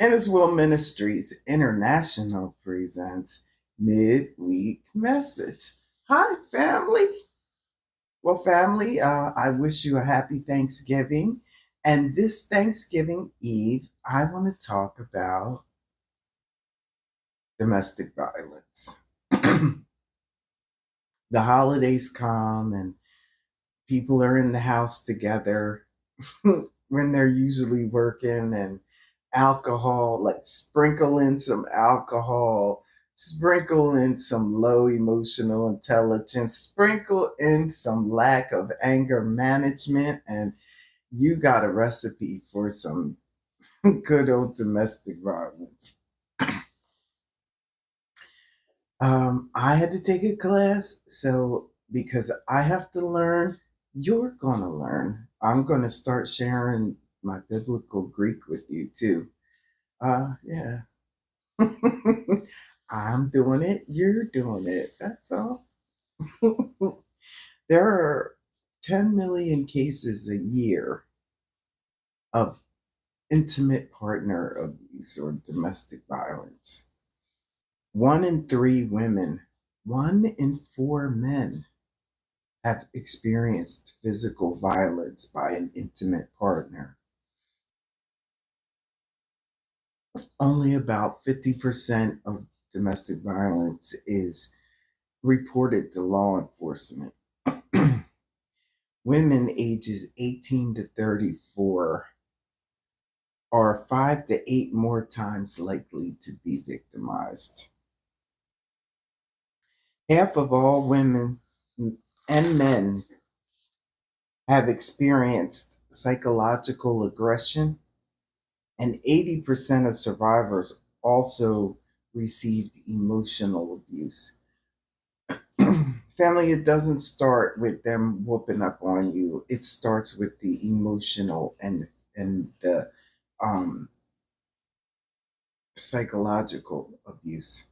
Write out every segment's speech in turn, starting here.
Inniswell Ministries International presents Midweek Message. Hi, family. Well, family, I wish you a happy Thanksgiving. And this Thanksgiving Eve, I want to talk about domestic violence. The holidays come and people are in the house together when they're usually working, and alcohol, like sprinkle in some alcohol, sprinkle in some low emotional intelligence, sprinkle in some lack of anger management, and you got a recipe for some good old domestic violence. I had to take a class, so because I have to learn, you're going to learn. I'm going to start sharing my biblical Greek with you too. Yeah. I'm doing it, you're doing it. That's all. There are 10 million cases a year of intimate partner abuse or domestic violence. 1 in 3 women, 1 in 4 men have experienced physical violence by an intimate partner. Only about 50% of domestic violence is reported to law enforcement. Women ages 18 to 34 are 5 to 8 more times likely to be victimized. Half of all women and men have experienced psychological aggression, and 80% of survivors also received emotional abuse. Family, it doesn't start with them whooping up on you. It starts with the emotional and the um, psychological abuse.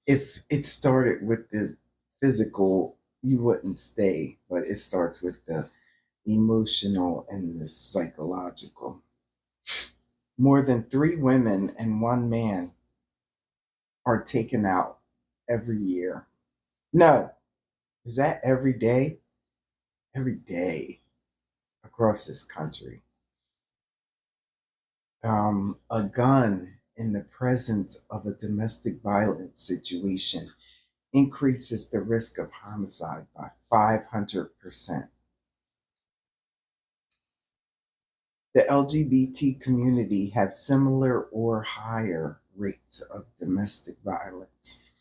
If it started with the physical, you wouldn't stay, but it starts with the emotional and the psychological. More than 3 women and 1 man are taken out every year. No, is that every day? Every day across this country. A gun in the presence of a domestic violence situation increases the risk of homicide by 500%. The LGBT community have similar or higher rates of domestic violence.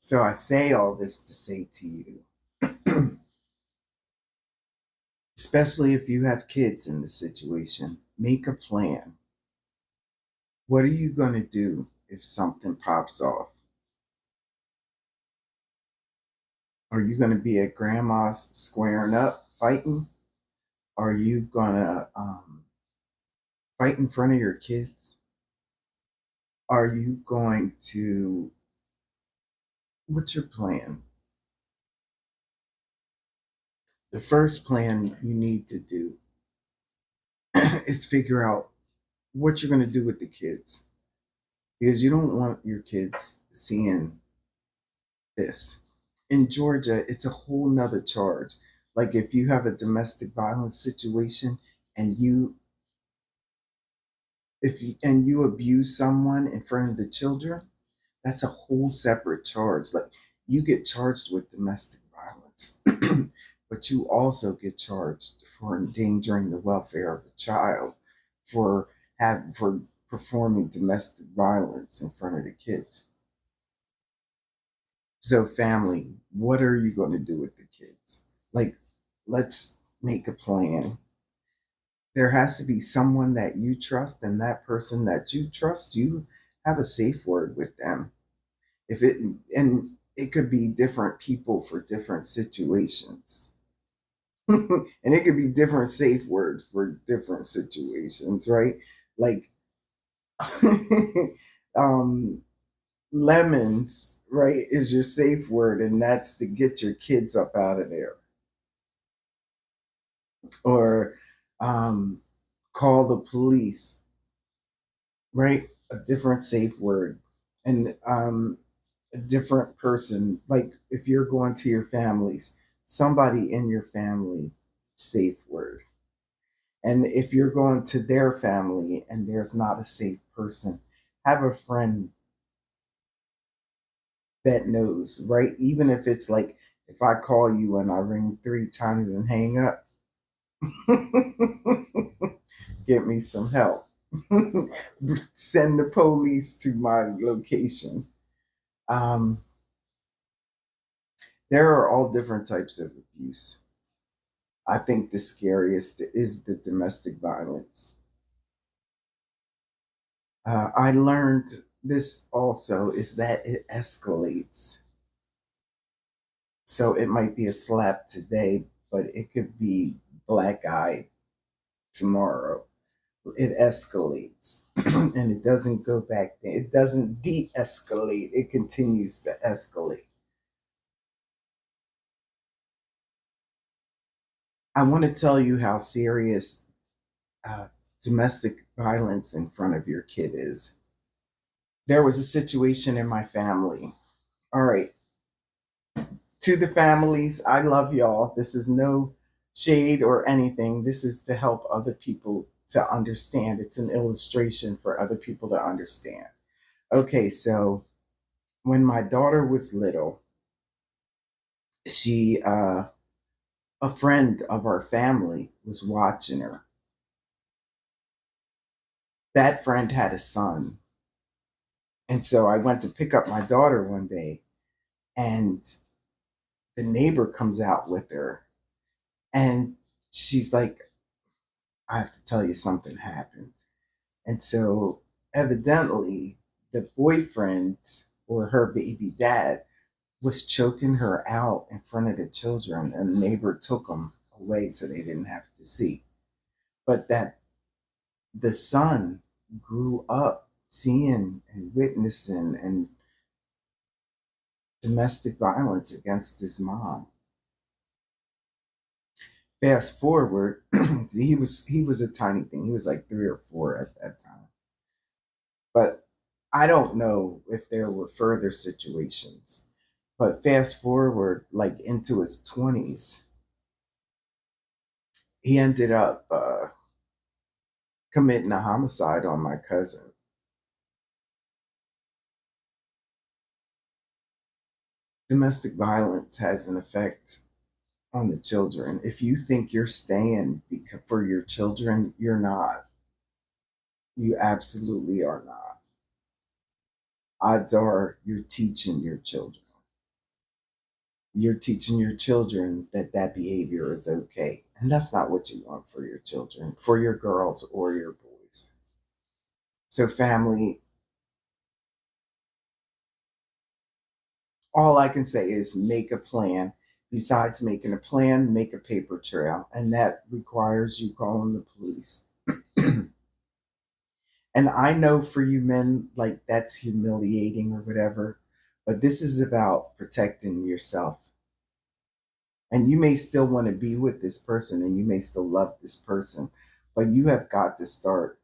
So I say all this to say to you, especially if you have kids in the situation, make a plan. What are you going to do if something pops off? Are you going to be at grandma's squaring up, fighting? Are you going to fight in front of your kids? Are you going to, what's your plan? The first plan you need to do is figure out what you're going to do with the kids, because you don't want your kids seeing this. In Georgia, it's a whole nother charge. Like if you have a domestic violence situation and you abuse someone in front of the children, that's a whole separate charge. Like you get charged with domestic violence, but you also get charged for endangering the welfare of a child, for performing domestic violence in front of the kids. So, family, what are you going to do with the kids? Like, let's make a plan. There has to be someone that you trust, and that person that you trust, you have a safe word with them. If it and it could be different people for different situations. And it could be different safe words for different situations, right? Like um lemons, right, is your safe word, and that's to get your kids up out of there. Or um call the police, right? A different safe word. And a different person, like if you're going to your families, somebody in your family, safe word. And if you're going to their family and there's not a safe person, have a friend that knows, right? Even if it's like, if I call you and I ring 3 times and hang up, get me some help. Send the police to my location. Um, there are all different types of abuse. I think the scariest is the domestic violence. I learned this also is that it escalates. So it might be a slap today, but it could be black eye tomorrow. It escalates and it doesn't go back down. It doesn't de escalate, it continues to escalate. I want to tell you how serious uh, domestic violence in front of your kid is. There was a situation in my family. All right, to the families, I love y'all. This is no shade or anything. This is to help other people to understand. It's an illustration for other people to understand. Okay, so when my daughter was little, she a friend of our family was watching her. That friend had a son. And so I went to pick up my daughter one day, and the neighbor comes out with her, and she's like, I have to tell you something happened. And so evidently the boyfriend or her baby dad was choking her out in front of the children, and the neighbor took them away so they didn't have to see. But that the son grew up seeing and witnessing and domestic violence against his mom. Fast forward, he was a tiny thing. He was like 3 or 4 at that time. But I don't know if there were further situations. But fast forward, like into his 20s, he ended up committing a homicide on my cousin. Domestic violence has an effect on the children. If you think you're staying for your children, you're not. You absolutely are not. Odds are you're teaching your children. You're teaching your children that that behavior is okay. And that's not what you want for your children, for your girls or your boys. So, family, all I can say is make a plan. Besides making a plan, make a paper trail. And that requires you calling the police. And I know for you men, like that's humiliating or whatever, but this is about protecting yourself. And you may still want to be with this person and you may still love this person, but you have got to start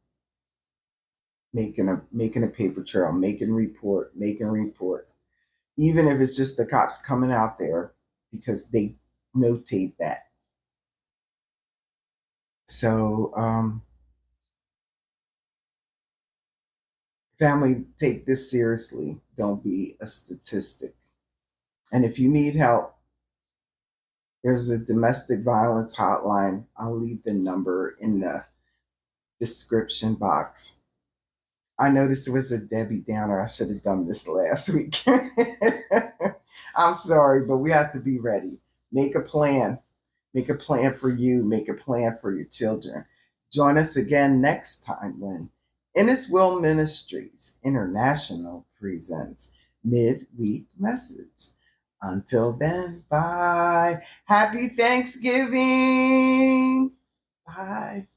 making a paper trail, making report. Even if it's just the cops coming out there because they notate that. So family, take this seriously. Don't be a statistic. And if you need help, there's a domestic violence hotline. I'll leave the number in the description box. I noticed it was a Debbie Downer. I should have done this last week. I'm sorry, but we have to be ready. Make a plan. Make a plan for you. Make a plan for your children. Join us again next time when Innis Will Ministries International presents Midweek Message. Until then, bye. Happy Thanksgiving. Bye.